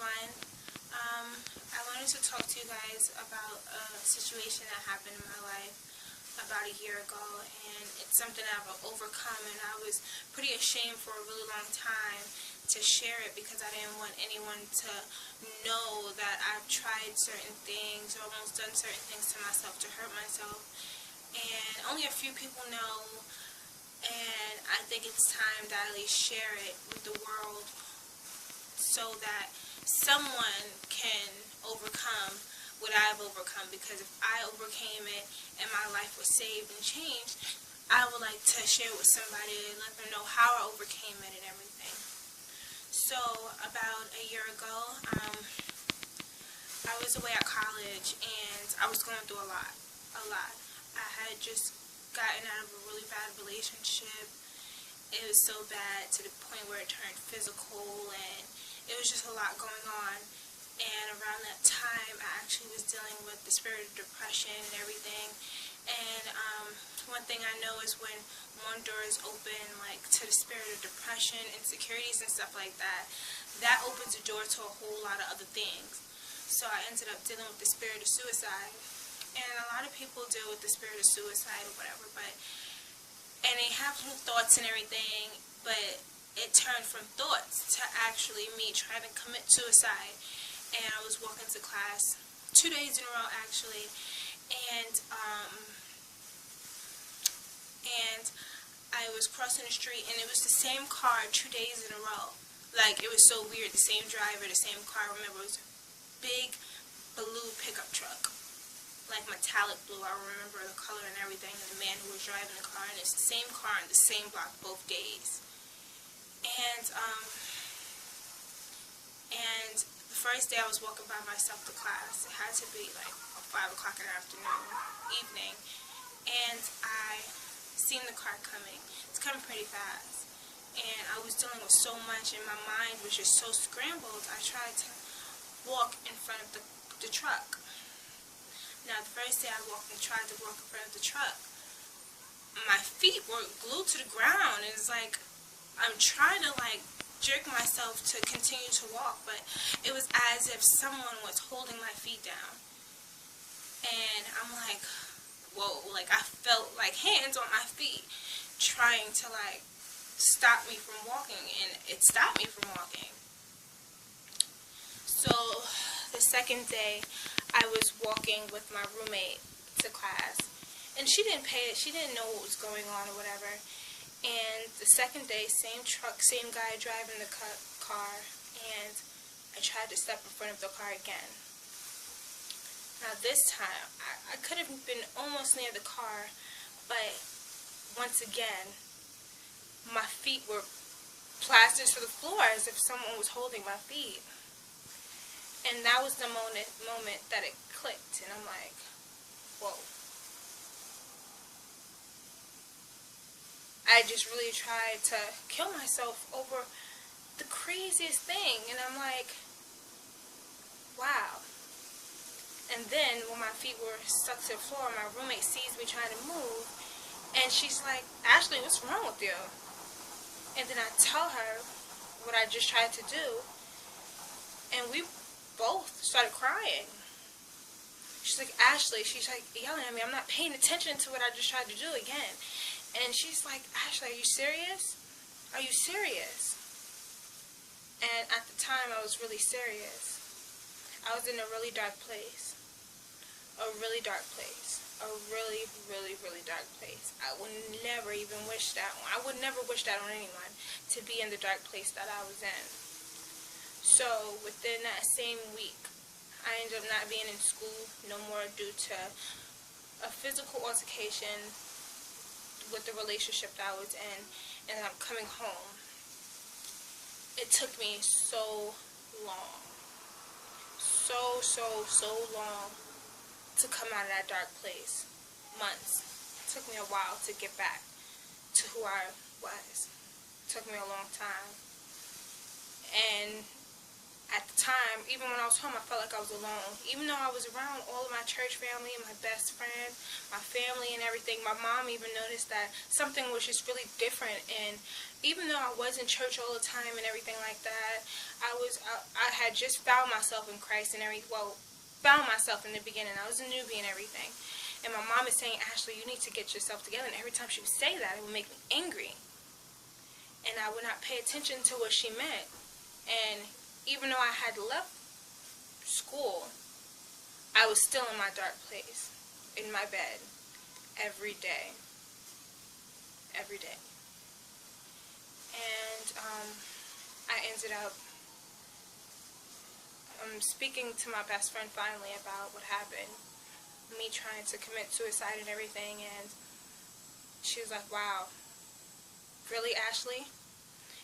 everyone. I wanted to talk to you guys about a situation that happened in my life about a year ago, and it's something I've overcome, and I was pretty ashamed for a really long time to share it because I didn't want anyone to know that I've tried certain things or almost done certain things to myself to hurt myself, and only a few people know, and I think it's time that I at least share it with the world so that someone can overcome what I've overcome, because if I overcame it and my life was saved and changed, I would like to share it with somebody and let them know how I overcame it and everything. So about a year ago, I was away at college and I was going through a lot. I had just gotten out of a really bad relationship. It was so bad to the point where it turned physical, and it was just a lot going on. And around that time, I actually was dealing with the spirit of depression and everything. And one thing I know is when one door is open, like to the spirit of depression, insecurities and stuff like that, that opens the door to a whole lot of other things. So I ended up dealing with the spirit of suicide. And a lot of people deal with the spirit of suicide or whatever, and they have some thoughts and everything, but it turned from thoughts to actually me trying to commit suicide. And I was walking to class 2 days in a row actually, and I was crossing the street, and it was the same car 2 days in a row. Like, it was so weird. The same driver, the same car. I remember it was a big blue pickup truck, like metallic blue. I remember the color and everything, and the man who was driving the car, and it's the same car on the same block both days. And the first day I was walking by myself to class. It had to be like 5 o'clock in the evening, and I seen the car coming. It's coming pretty fast, and I was dealing with so much, and my mind was just so scrambled. I tried to walk in front of the truck. Now, the first day I tried to walk in front of the truck, my feet were glued to the ground. It's like I'm trying to jerk myself to continue to walk, but it was as if someone was holding my feet down. And I'm like, whoa, I felt like hands on my feet trying to stop me from walking, and it stopped me from walking. So the second day I was walking with my roommate to class, and she didn't know what was going on or whatever. And the second day, same truck, same guy driving the car, and I tried to step in front of the car again. Now this time, I could have been almost near the car, but once again, my feet were plastered to the floor as if someone was holding my feet. And that was the moment that it clicked, and I'm like, whoa. I just really tried to kill myself over the craziest thing, and I'm like, wow. And then when my feet were stuck to the floor, my roommate sees me trying to move, and she's like, Ashley, what's wrong with you? And then I tell her what I just tried to do, and we both started crying. She's like, Ashley, she's like yelling at me, I'm not paying attention to what I just tried to do again. And she's like, Ashley, are you serious? Are you serious? And at the time, I was really serious. I was in a really dark place. A really dark place. A really, really, really dark place. I would never even wish that on. I would never wish that on anyone, to be in the dark place that I was in. So within that same week, I ended up not being in school no more due to a physical altercation with the relationship that I was in, and I'm coming home. It took me so long, so long to come out of that dark place. Months. It took me a while to get back to who I was. It took me a long time. And at the time, even when I was home, I felt like I was alone. Even though I was around all of my church family and my best friend, my family and everything, my mom even noticed that something was just really different. And even though I was in church all the time and everything like that, I had just found myself in Christ and found myself in the beginning. I was a newbie and everything. And my mom is saying, Ashley, you need to get yourself together. And every time she would say that, it would make me angry. And I would not pay attention to what she meant. And even though I had left school, I was still in my dark place, in my bed, every day. Every day. And I ended up speaking to my best friend finally about what happened, me trying to commit suicide and everything, and she was like, wow, really, Ashley?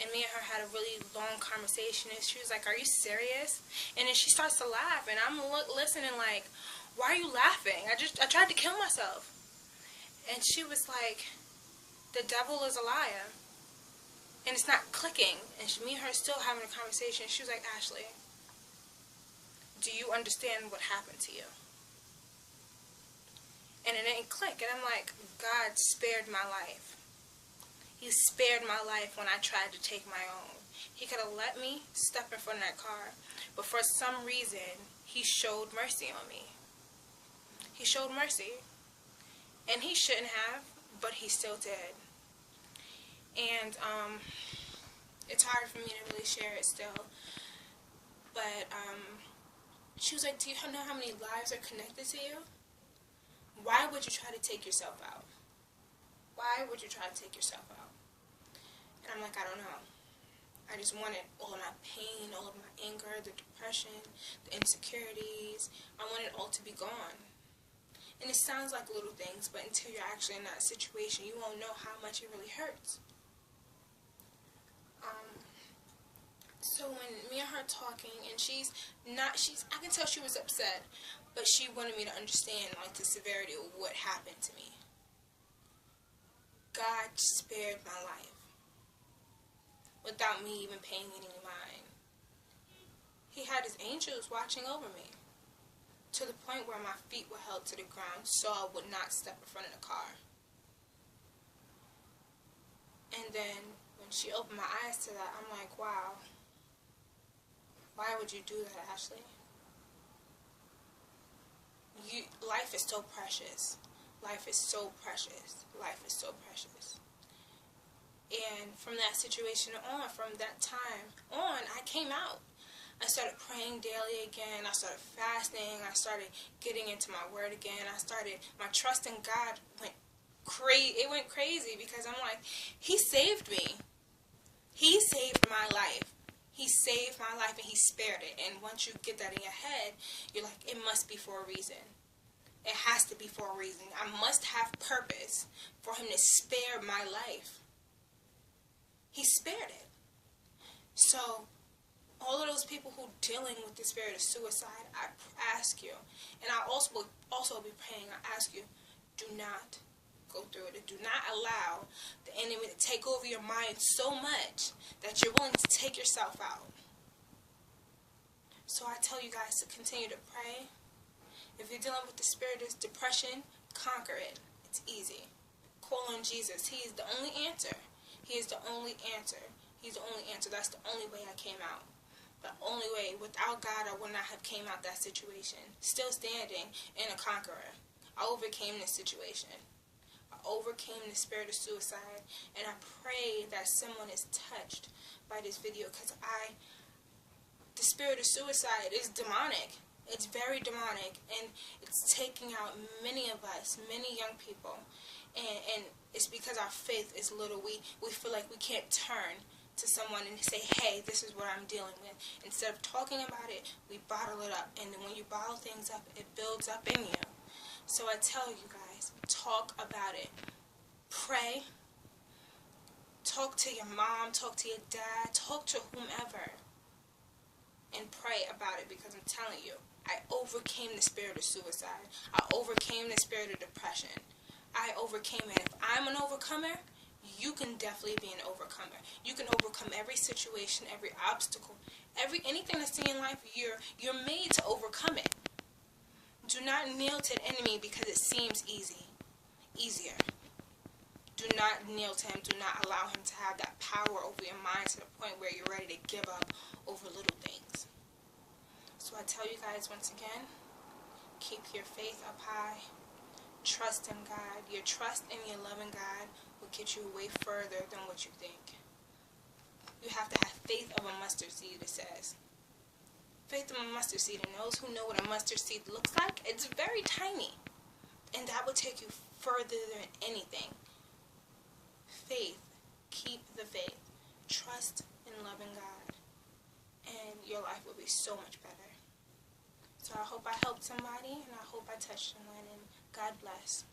And me and her had a really long conversation, and she was like, are you serious? And then she starts to laugh, and I'm listening like, why are you laughing? I tried to kill myself. And she was like, the devil is a liar. And it's not clicking. And me and her still having a conversation. She was like, Ashley, do you understand what happened to you? And it didn't click. And I'm like, God spared my life. He spared my life when I tried to take my own. He could have let me step in front of that car. But for some reason, he showed mercy on me. He showed mercy. And he shouldn't have, but he still did. And it's hard for me to really share it still. But she was like, do you know how many lives are connected to you? Why would you try to take yourself out? Why would you try to take yourself out? And I'm like, I don't know. I just wanted all of my pain, all of my anger, the depression, the insecurities. I wanted it all to be gone. And it sounds like little things, but until you're actually in that situation, you won't know how much it really hurts. So when me and her talking, and I can tell she was upset, but she wanted me to understand like the severity of what happened to me. God spared my life without me even paying any mind. He had his angels watching over me to the point where my feet were held to the ground so I would not step in front of the car. And then when she opened my eyes to that, I'm like, wow, why would you do that, Ashley? Life is so precious. Life is so precious. Life is so precious. And from that situation on, from that time on, I came out. I started praying daily again. I started fasting. I started getting into my word again. My trust in God went crazy. It went crazy because I'm like, he saved me. He saved my life. He saved my life and he spared it. And once you get that in your head, you're like, it must be for a reason. It has to be for a reason. I must have purpose for him to spare my life. He spared it. So, all of those people who are dealing with the spirit of suicide, I ask you, and I also be praying, I ask you, do not go through it. Do not allow the enemy to take over your mind so much that you're willing to take yourself out. So I tell you guys to continue to pray. If you're dealing with the spirit of depression, conquer it. It's easy. Call on Jesus. He is the only answer. He is the only answer. He's the only answer. That's the only way I came out. The only way. Without God, I would not have came out that situation. Still standing and a conqueror. I overcame this situation. I overcame the spirit of suicide. And I pray that someone is touched by this video because the spirit of suicide is demonic. It's very demonic, and it's taking out many of us, many young people, and it's because our faith is little. We feel like we can't turn to someone and say, hey, this is what I'm dealing with. Instead of talking about it, we bottle it up, and then when you bottle things up, it builds up in you. So I tell you guys, talk about it. Pray. Talk to your mom, talk to your dad, talk to whomever, and pray about it, because I'm telling you, I overcame the spirit of suicide. I overcame the spirit of depression. I overcame it. If I'm an overcomer, you can definitely be an overcomer. You can overcome every situation, every obstacle, anything that's in life. You're made to overcome it. Do not kneel to the enemy because it seems easier. Do not kneel to him. Do not allow him to have that power over your mind to the point where you're ready to give up over little tell you guys once again, keep your faith up high. Trust in God. Your trust in your loving God will get you way further than what you think. You have to have faith of a mustard seed, it says. Faith of a mustard seed. And those who know what a mustard seed looks like, it's very tiny. And that will take you further than anything. Faith. Keep the faith. Trust in loving God. And your life will be so much better. So I hope I helped somebody, and I hope I touched someone, and God bless.